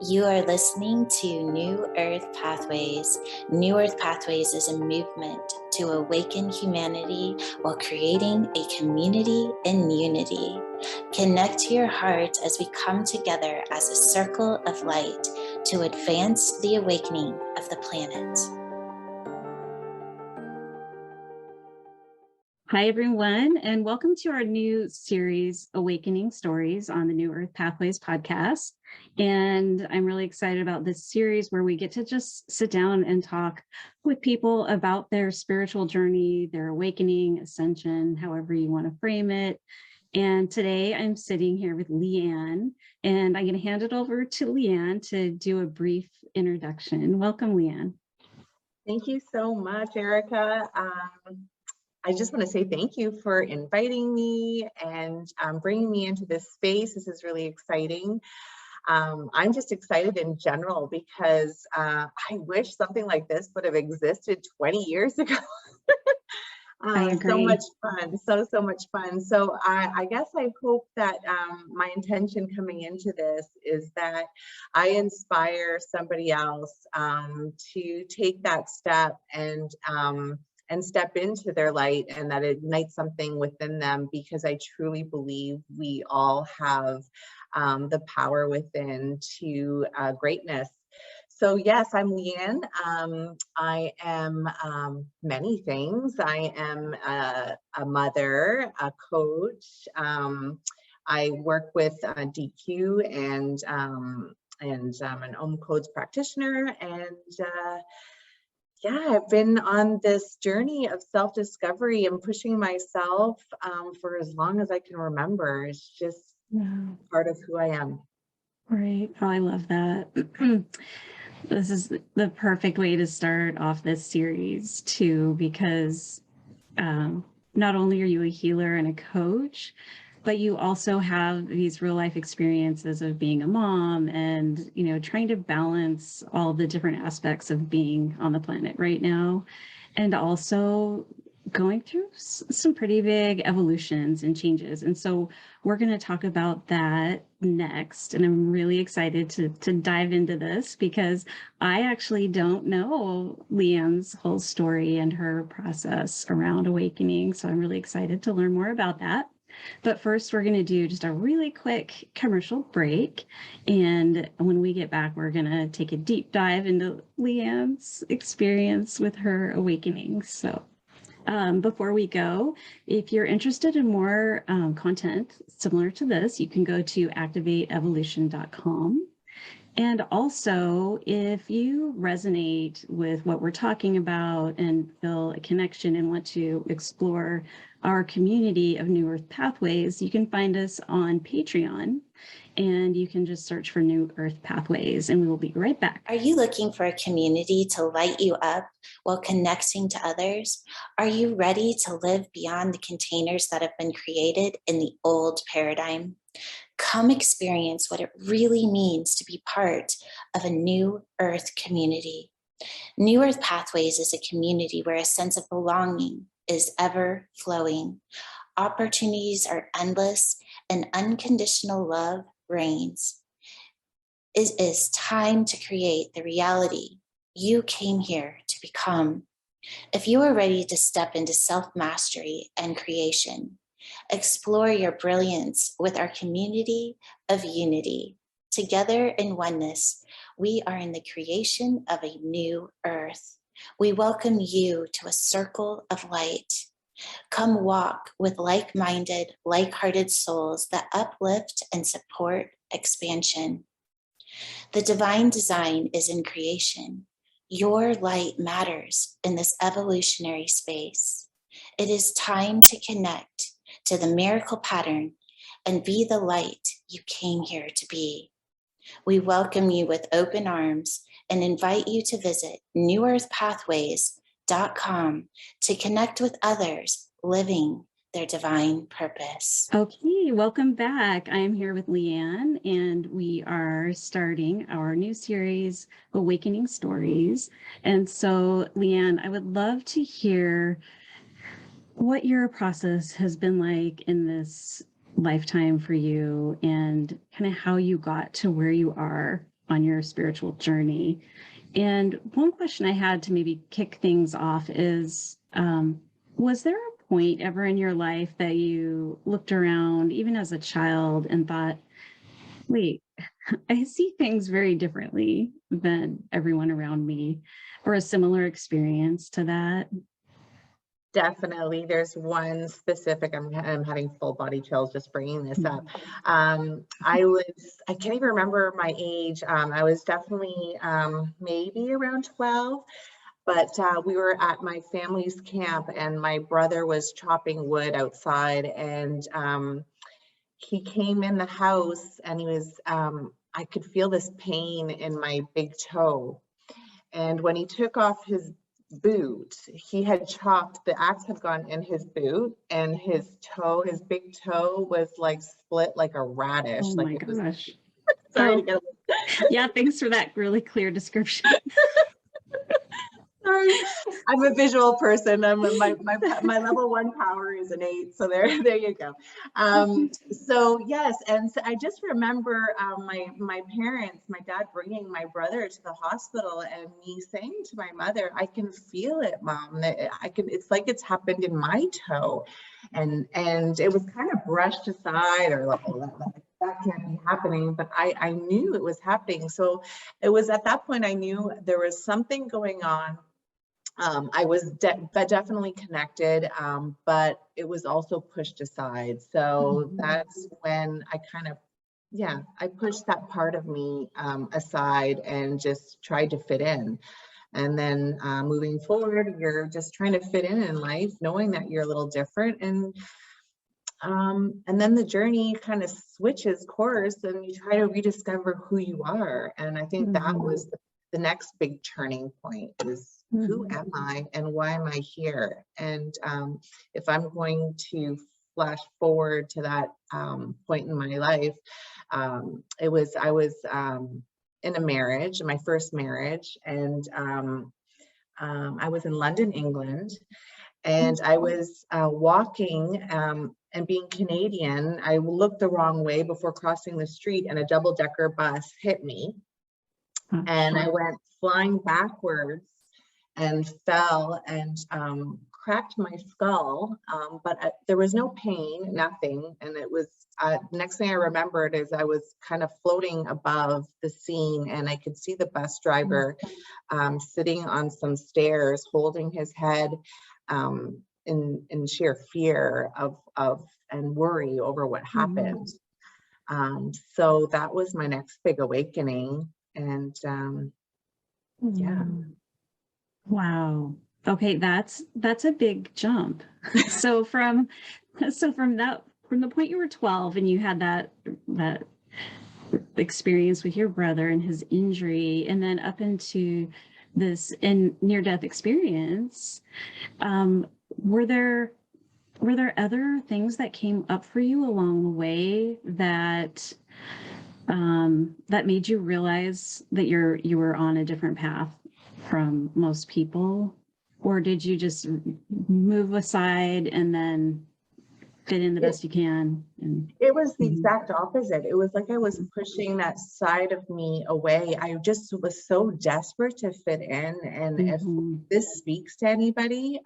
You are listening to New Earth Pathways. New Earth Pathways is a movement to awaken humanity while creating a community in unity. Connect to your heart as we come together as a circle of light to advance the awakening of the planet. Hi, everyone, and welcome to our new series, Awakening Stories, on the New Earth Pathways podcast. And I'm really excited about this series where we get to just sit down and talk with people about their spiritual journey, their awakening, ascension, however you want to frame it. And today I'm sitting here with Liane, and I'm going to hand it over to Liane to do a brief introduction. Welcome, Liane. Thank you so much, Erica. I just want to say thank you for inviting me and bringing me into this space. This is really exciting. I'm just excited in general because I wish something like this would have existed 20 years ago. I agree. So much fun, so much fun. So I guess I hope that my intention coming into this is that I inspire somebody else to take that step and step into their light, and that it ignites something within them, because I truly believe we all have the power within to greatness. So yes, I'm Liane. I am many things. I am a mother, a coach. I work with DQ and I'm an Om Codes practitioner, and yeah, I've been on this journey of self-discovery and pushing myself for as long as I can remember. It's just part of who I am. Right. Oh, I love that. This is the perfect way to start off this series too, because not only are you a healer and a coach, but you also have these real life experiences of being a mom and, you know, trying to balance all the different aspects of being on the planet right now. And also going through some pretty big evolutions and changes. And so we're going to talk about that next. And I'm really excited to dive into this, because I actually don't know Liane's whole story and her process around awakening. So I'm really excited to learn more about that. But first, we're going to do just a really quick commercial break. And when we get back, we're going to take a deep dive into Liane's experience with her awakening. So before we go, if you're interested in more content similar to this, you can go to activateevolution.com. And also, if you resonate with what we're talking about and feel a connection and want to explore our community of New Earth Pathways, you can find us on Patreon, and you can just search for New Earth Pathways, and we will be right back. Are you looking for a community to light you up while connecting to others? Are you ready to live beyond the containers that have been created in the old paradigm? Come experience what it really means to be part of a New Earth community. New Earth Pathways is a community where a sense of belonging is ever flowing. Opportunities are endless and unconditional love reigns. It is time to create the reality you came here to become. If you are ready to step into self-mastery and creation, explore your brilliance with our community of unity. Together in oneness, we are in the creation of a new earth. We welcome you to a circle of light. Come walk with like-minded, like-hearted souls that uplift and support expansion. The divine design is in creation. Your light matters in this evolutionary space. It is time to connect to the miracle pattern and be the light you came here to be. We welcome you with open arms and invite you to visit newearthpathways.com to connect with others living their divine purpose. Okay, welcome back. I am here with Liane, and we are starting our new series, Awakening Stories. And so, Liane, I would love to hear what your process has been like in this lifetime for you, and kind of how you got to where you are on your spiritual journey. And one question I had to maybe kick things off is, was there a point ever in your life that you looked around, even as a child, and thought, wait, I see things very differently than everyone around me, or a similar experience to that? Definitely. There's one specific, I'm having full body chills just bringing this up. I can't even remember my age. I was definitely maybe around 12, but we were at my family's camp and my brother was chopping wood outside, and he came in the house and he was, I could feel this pain in my big toe. And when he took off his boot, he had chopped, the axe had gone in his boot, and his toe, his big toe was like split like a radish. Oh like my it was, gosh. sorry Oh, to get yeah, thanks for that really clear description. sorry. I'm a visual person. My level 1 power is an 8. So there you go. So yes, and so I just remember my parents, my dad bringing my brother to the hospital, and me saying to my mother, "I can feel it, Mom. I can. It's like it's happened in my toe," and it was kind of brushed aside, or like, oh, that can't be happening. But I knew it was happening. So it was at that point I knew there was something going on. I was definitely connected, but it was also pushed aside. So that's when I kind of, yeah, I pushed that part of me aside and just tried to fit in. And then moving forward, you're just trying to fit in life, knowing that you're a little different. And then the journey kind of switches course and you try to rediscover who you are. And I think that was the next big turning point is, who am I and why am I here? And if I'm going to flash forward to that point in my life, I was in a marriage, my first marriage, and I was in London, England, and I was walking, and being Canadian, I looked the wrong way before crossing the street, and a double-decker bus hit me, and I went flying backwards and fell and cracked my skull, but there was no pain, nothing. And it was, next thing I remembered is I was kind of floating above the scene, and I could see the bus driver sitting on some stairs, holding his head in sheer fear of and worry over what happened. So that was my next big awakening. And yeah. Wow. Okay, that's a big jump. So from the point you were 12 and you had that experience with your brother and his injury, and then up into this near-death experience, were there other things that came up for you along the way that that made you realize that you were on a different path from most people? Or did you just move aside and then fit in the best you can? And it was the exact opposite. It was like I was pushing that side of me away. I just was so desperate to fit in. And if this speaks to anybody,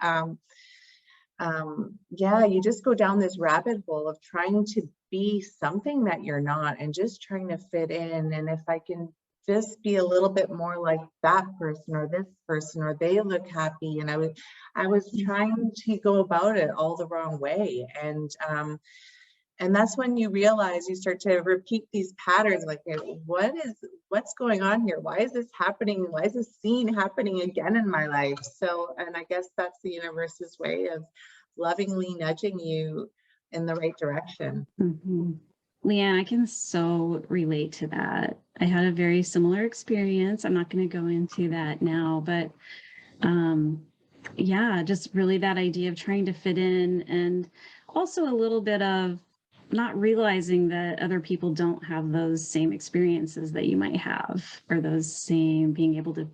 yeah, you just go down this rabbit hole of trying to be something that you're not and just trying to fit in. And if I can just be a little bit more like that person or this person, or they look happy, and I was trying to go about it all the wrong way. And that's when you realize, you start to repeat these patterns, like, what's going on here? Why is this happening? Why is this scene happening again in my life? So, and I guess that's the universe's way of lovingly nudging you in the right direction. Liane, I can so relate to that. I had a very similar experience. I'm not going to go into that now, but yeah, just really that idea of trying to fit in, and also a little bit of not realizing that other people don't have those same experiences that you might have, or those same, being able to,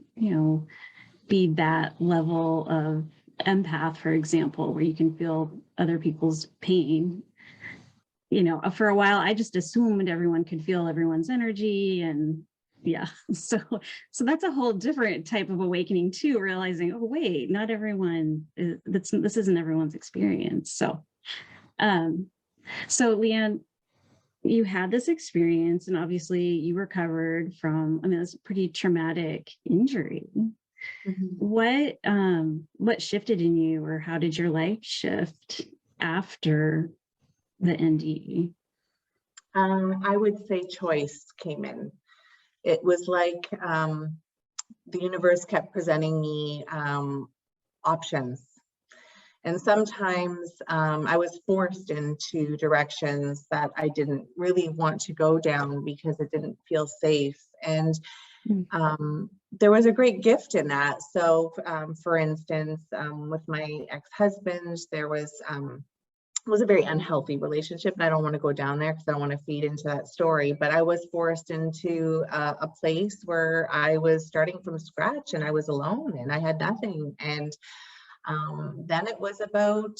be that level of empath, for example, where you can feel other people's pain. For a while, I just assumed everyone could feel everyone's energy, and, yeah. So that's a whole different type of awakening too, realizing, oh wait, not everyone this isn't everyone's experience. Um, so Liane, you had this experience and obviously you recovered from, I mean, it's a pretty traumatic injury. What shifted in you, or how did your life shift after the NDE? I would say choice came in. It was like the universe kept presenting me options. And sometimes I was forced into directions that I didn't really want to go down because it didn't feel safe. And there was a great gift in that. So for instance, with my ex-husband, there was a very unhealthy relationship, and I don't want to go down there because I don't want to feed into that story, but I was forced into a place where I was starting from scratch and I was alone and I had nothing. And then it was about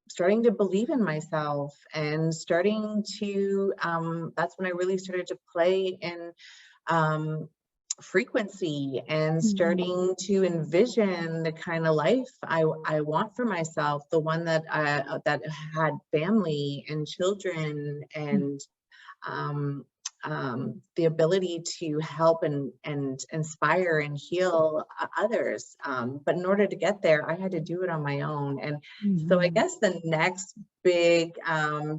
starting to believe in myself and starting to, that's when I really started to play in frequency and starting to envision the kind of life I want for myself, the one that that had family and children and the ability to help and inspire and heal others. But in order to get there, I had to do it on my own. And so I guess the next big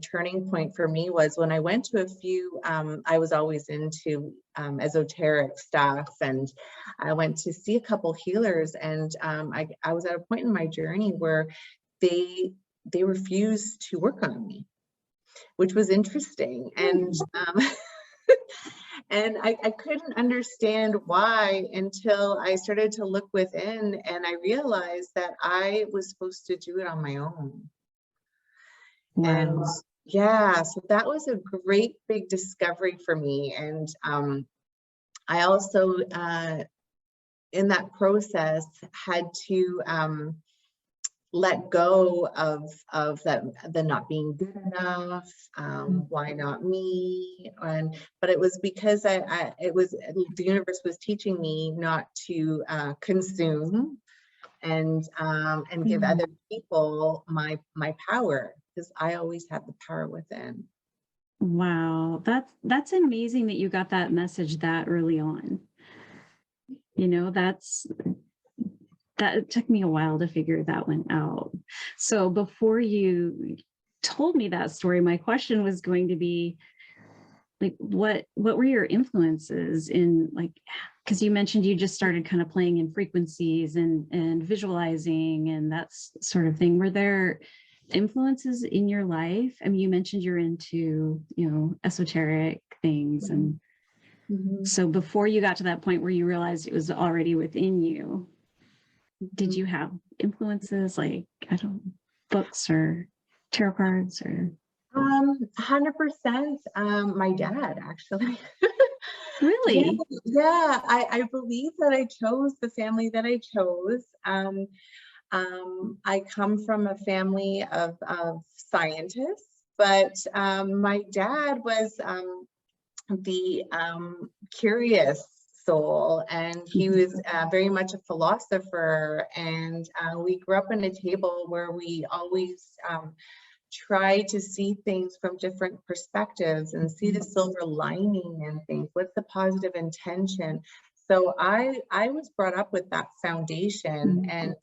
turning point for me was when I went to a few, I was always into esoteric stuff, and I went to see a couple healers, and I was at a point in my journey where they refused to work on me, which was interesting. And and I couldn't understand why until I started to look within, and I realized that I was supposed to do it on my own. Wow. And yeah, so that was a great big discovery for me. And I also in that process had to let go of that, the not being good enough, why not me? But it was because it was the universe was teaching me not to consume and give other people my power, because I always have the power within. Wow, that's amazing that you got that message that early on. You know, that it took me a while to figure that one out. So before you told me that story, my question was going to be like, what were your influences in, like, because you mentioned you just started kind of playing in frequencies and visualizing and that sort of thing. Were there influences in your life? I mean, you mentioned you're into, you know, esoteric things. And so before you got to that point where you realized it was already within you, did you have influences like, I don't know, books or tarot cards or? 100%. My dad, actually. Really? Yeah. I believe that I chose the family that I chose. I come from a family of scientists, but my dad was the curious soul, and he was very much a philosopher. And we grew up in a table where we always try to see things from different perspectives and see the silver lining and things. What's the positive intention? So I was brought up with that foundation, and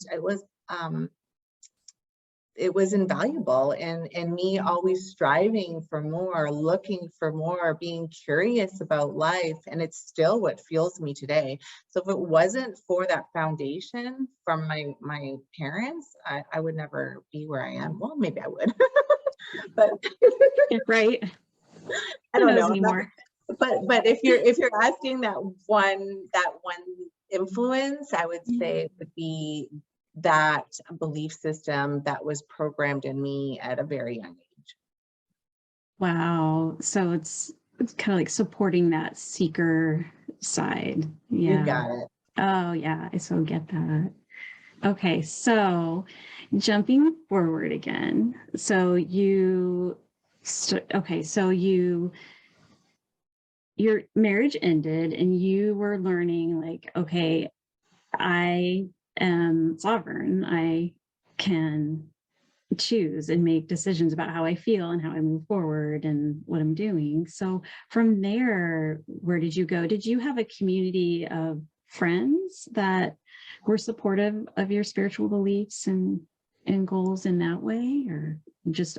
it was invaluable in me always striving for more, looking for more, being curious about life. And it's still what fuels me today. So if it wasn't for that foundation from my parents, I would never be where I am. Well, maybe I would, but right. I don't know anymore. But if you're asking that one influence, I would say it would be that belief system that was programmed in me at a very young age. Wow. So it's kind of like supporting that seeker side. Yeah. You got it. Oh yeah, I so get that. Okay, so jumping forward again. So you your marriage ended and you were learning like, okay, I am sovereign. I can choose and make decisions about how I feel and how I move forward and what I'm doing. So from there, where did you go? Did you have a community of friends that were supportive of your spiritual beliefs and goals in that way, or just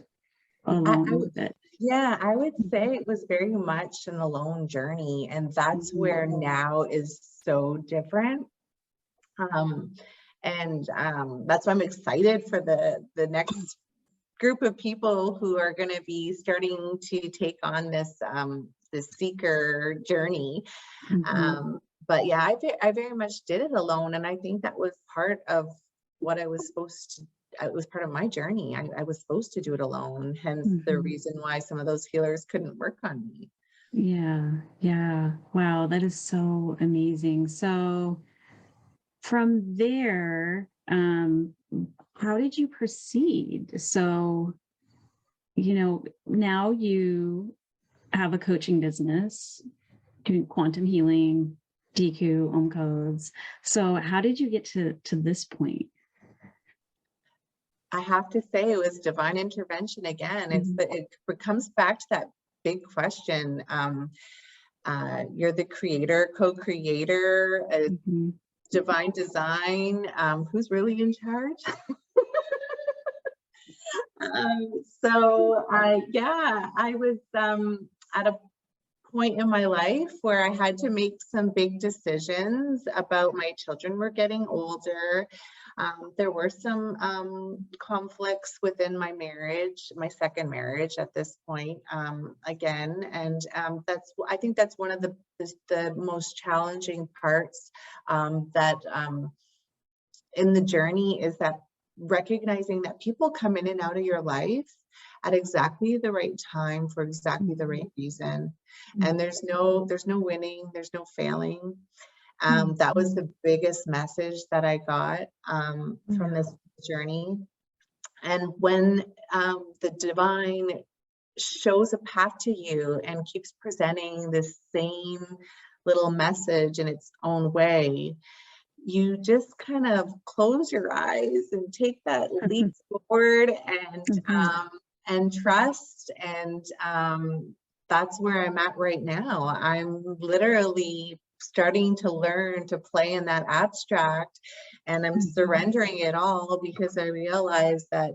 alone with it? Yeah, I would say it was very much an alone journey, and that's where now is so different. That's why I'm excited for the next group of people who are going to be starting to take on this seeker journey. But yeah, I very much did it alone, and I think that was part of what I was supposed to. It was part of my journey. I was supposed to do it alone, hence the reason why some of those healers couldn't work on me. Yeah. Wow, that is so amazing. So from there, how did you proceed? So, now you have a coaching business doing quantum healing, DQ, Om codes. So how did you get to this point? I have to say it was divine intervention again. It comes back to that big question. You're the creator, co-creator, divine design. Who's really in charge? I was at a point in my life where I had to make some big decisions about my children were getting older. There were some conflicts within my marriage, my second marriage at this point, again, and I think that's one of the most challenging parts in the journey, is that recognizing that people come in and out of your life at exactly the right time for exactly the right reason, and there's no winning, there's no failing. That was the biggest message that I got from this journey. And when the divine shows a path to you and keeps presenting this same little message in its own way, you just kind of close your eyes and take that leap forward and trust. And that's where I'm at right now. I'm literally starting to learn to play in that abstract, and I'm surrendering it all, because I realize that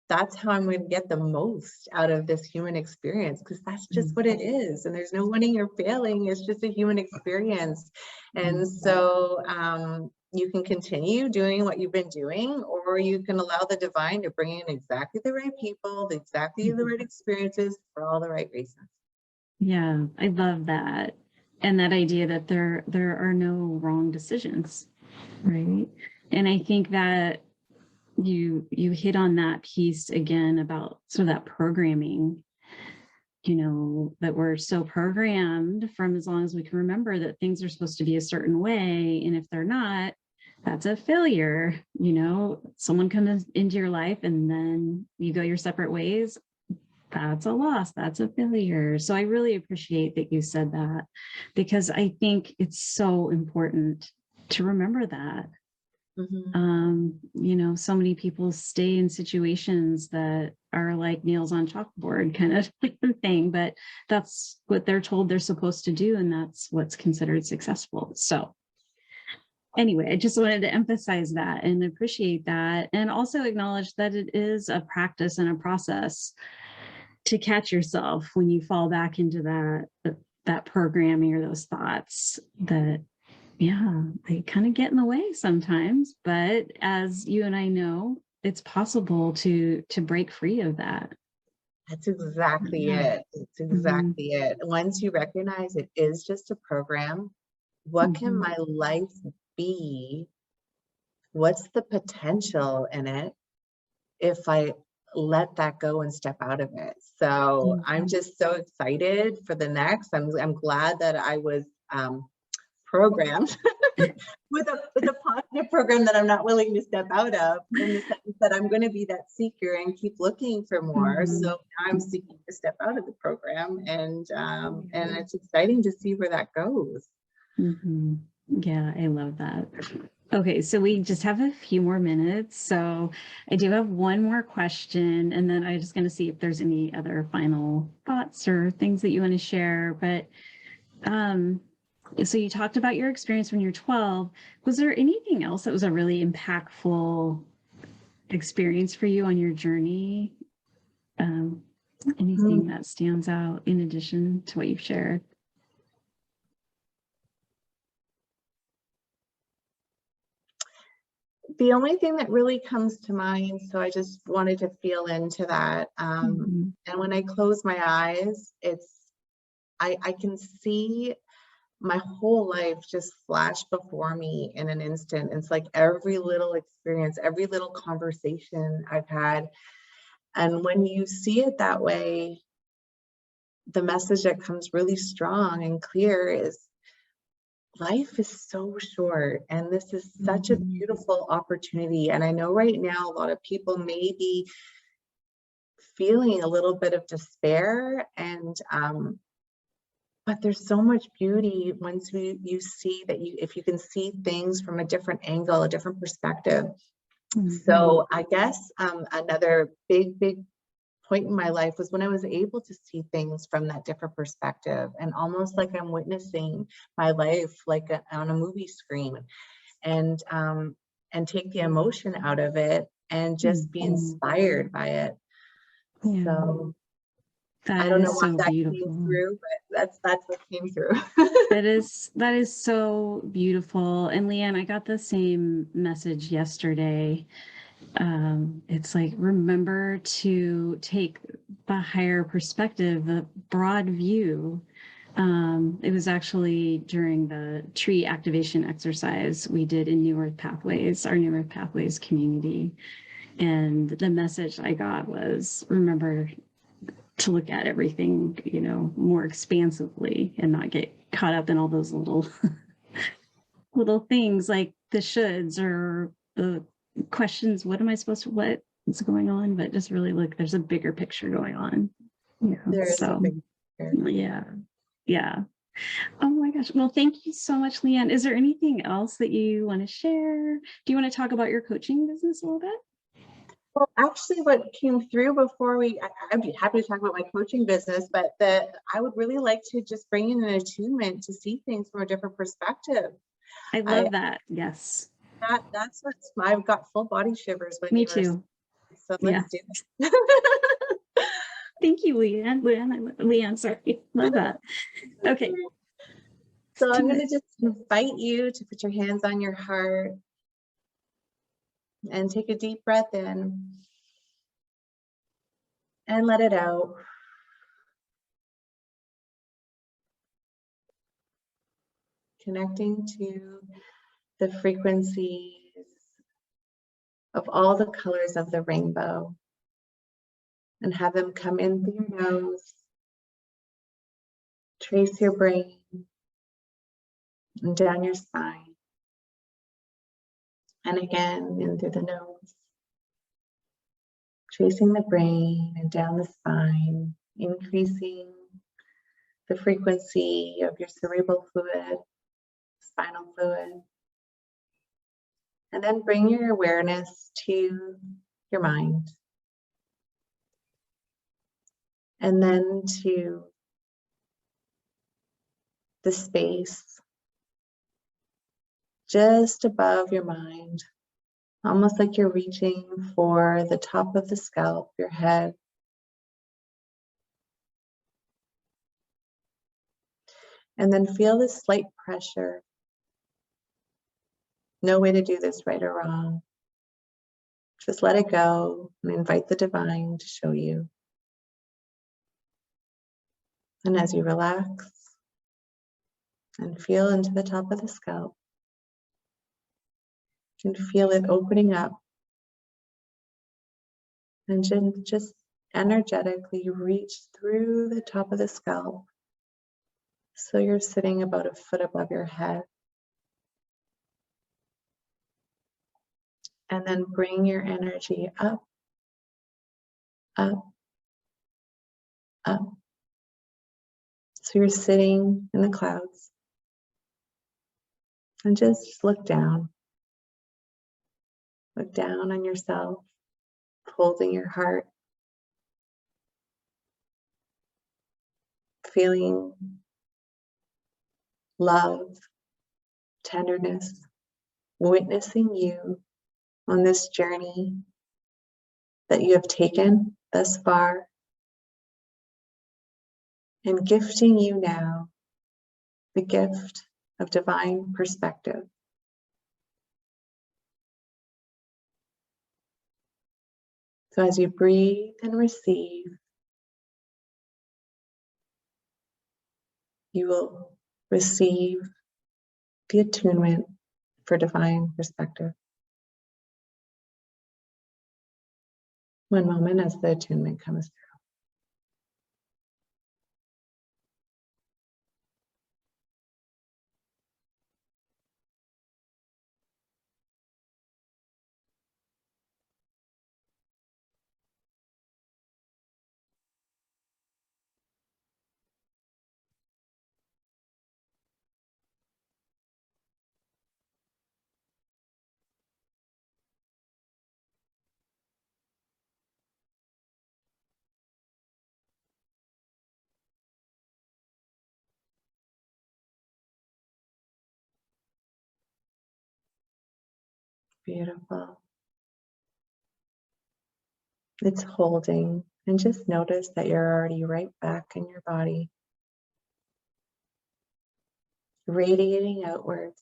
that's how I'm going to get the most out of this human experience, because that's just what it is. And there's no winning or failing. It's just a human experience. And so you can continue doing what you've been doing, or you can allow the divine to bring in exactly the right people, exactly the right experiences for all the right reasons. Yeah, I love that. And that idea that there are no wrong decisions, right? And I think that you hit on that piece again about sort of that programming, that we're so programmed from as long as we can remember that things are supposed to be a certain way. And if they're not, that's a failure. Someone comes into your life and then you go your separate ways. That's a loss. That's a failure. So I really appreciate that you said that, because I think it's so important to remember that. So many people stay in situations that are like nails on chalkboard kind of thing, but that's what they're told they're supposed to do, and that's what's considered successful. So anyway, I just wanted to emphasize that and appreciate that, and also acknowledge that it is a practice and a process to catch yourself when you fall back into that programming or those thoughts that, they kind of get in the way sometimes. But as you and I know, it's possible to break free of that. That's exactly it. It's exactly it. Once you recognize it is just a program, what can my life be? What's the potential in it if I let that go and step out of it? So I'm just so excited for the next. I'm glad that I was programmed with a positive program that I'm not willing to step out of, in the sense that I'm going to be that seeker and keep looking for more. So now I'm seeking to step out of the program, and it's exciting to see where that goes. Yeah, I love that. Okay, so we just have a few more minutes. So I do have one more question, and then I'm just going to see if there's any other final thoughts or things that you want to share. But so you talked about your experience when you're 12. Was there anything else that was a really impactful experience for you on your journey? Anything that stands out in addition to what you've shared? The only thing that really comes to mind, so I just wanted to feel into that. And when I close my eyes, I can see my whole life just flash before me in an instant. It's like every little experience, every little conversation I've had. And when you see it that way, the message that comes really strong and clear is, life is so short, and this is such a beautiful opportunity. And I know right now a lot of people may be feeling a little bit of despair, and but there's so much beauty once you see that, if you can see things from a different angle, a different perspective. So I guess another big point in my life was when I was able to see things from that different perspective, and almost like I'm witnessing my life like on a movie screen, and take the emotion out of it and just be inspired by it. So I don't know what that came through, but that's what came through. That is so beautiful. And Liane, I got the same message yesterday. It's like, remember to take the higher perspective, the broad view. It was actually during the tree activation exercise we did in New Earth Pathways, our New Earth Pathways community. And the message I got was, remember to look at everything, more expansively, and not get caught up in all those little things like the shoulds or the questions. What what's going on? But just really look, there's a bigger picture going on. There's a big picture. Yeah. Oh my gosh. Well, thank you so much, Liane. Is there anything else that you want to share? Do you want to talk about your coaching business a little bit? Well, actually, what came through before I'd be happy to talk about my coaching business, but I would really like to just bring in an attunement to see things from a different perspective. I love that. Yes. That's what's, I've got full body shivers when Me too. So let's do it. Thank you, Liane, sorry. Love that. Okay. So I'm going to just invite you to put your hands on your heart and take a deep breath in and let it out. Connecting to the frequencies of all the colors of the rainbow, and have them come in through your nose, trace your brain, and down your spine, and again in through the nose, tracing the brain and down the spine, increasing the frequency of your cerebral fluid, spinal fluid, and then bring your awareness to your mind, and then to the space just above your mind, almost like you're reaching for the top of the scalp, your head. And then feel this slight pressure. No way to do this right or wrong. Just let it go and invite the divine to show you. And as you relax and feel into the top of the scalp, you can feel it opening up, and just energetically reach through the top of the scalp, so you're sitting about a foot above your head. and then bring your energy up, up, up. So you're sitting in the clouds and just look down. Look down on yourself, holding your heart, feeling love, tenderness, witnessing you on this journey that you have taken thus far, and gifting you now the gift of divine perspective. So as you breathe and receive, you will receive the attunement for divine perspective. One moment as the attunement comes through. Beautiful. It's holding, and just notice that you're already right back in your body, radiating outwards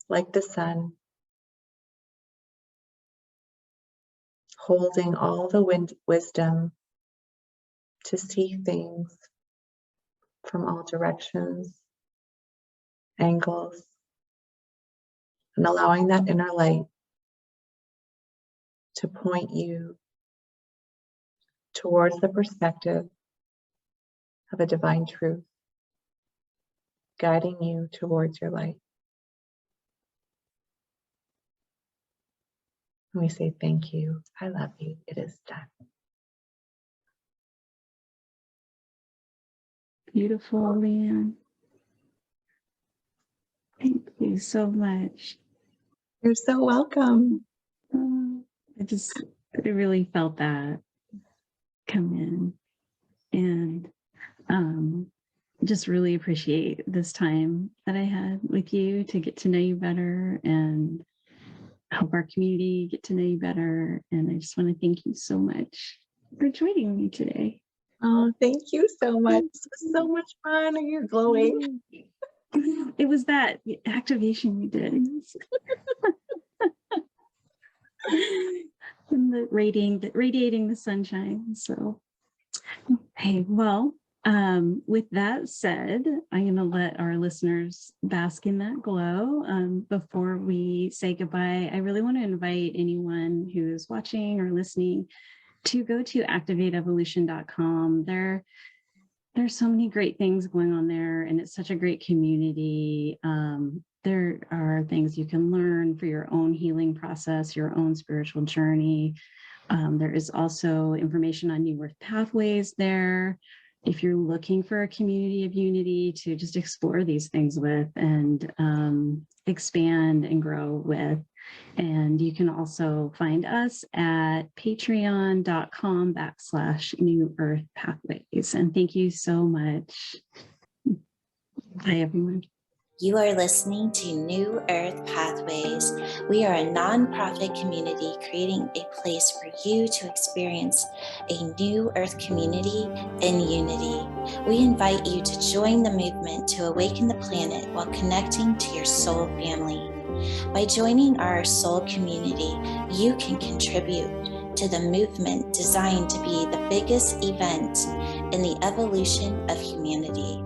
like the sun, holding all the wisdom to see things from all directions, angles, and allowing that inner light to point you towards the perspective of a divine truth, guiding you towards your light. And we say, thank you, I love you, it is done. Beautiful, Liane. Thank you so much. You're so welcome. I really felt that come in, and just really appreciate this time that I had with you to get to know you better and help our community get to know you better. And I just want to thank you so much for joining me today. Oh, thank you so much. This was so much fun. You're glowing. It was that activation we did. And the radiating the sunshine. So, okay, well, with that said, I'm going to let our listeners bask in that glow. Before we say goodbye, I really want to invite anyone who is watching or listening to go to activateevolution.com. There's so many great things going on there, and it's such a great community. There are things you can learn for your own healing process, your own spiritual journey. There is also information on New Earth Pathways there. If you're looking for a community of unity to just explore these things with and expand and grow with. And you can also find us at patreon.com/New Earth Pathways. And thank you so much. Bye, everyone. You are listening to New Earth Pathways. We are a nonprofit community creating a place for you to experience a new Earth community in unity. We invite you to join the movement to awaken the planet while connecting to your soul family. By joining our soul community, you can contribute to the movement designed to be the biggest event in the evolution of humanity.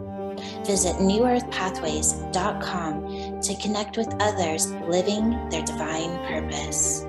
Visit newearthpathways.com to connect with others living their divine purpose.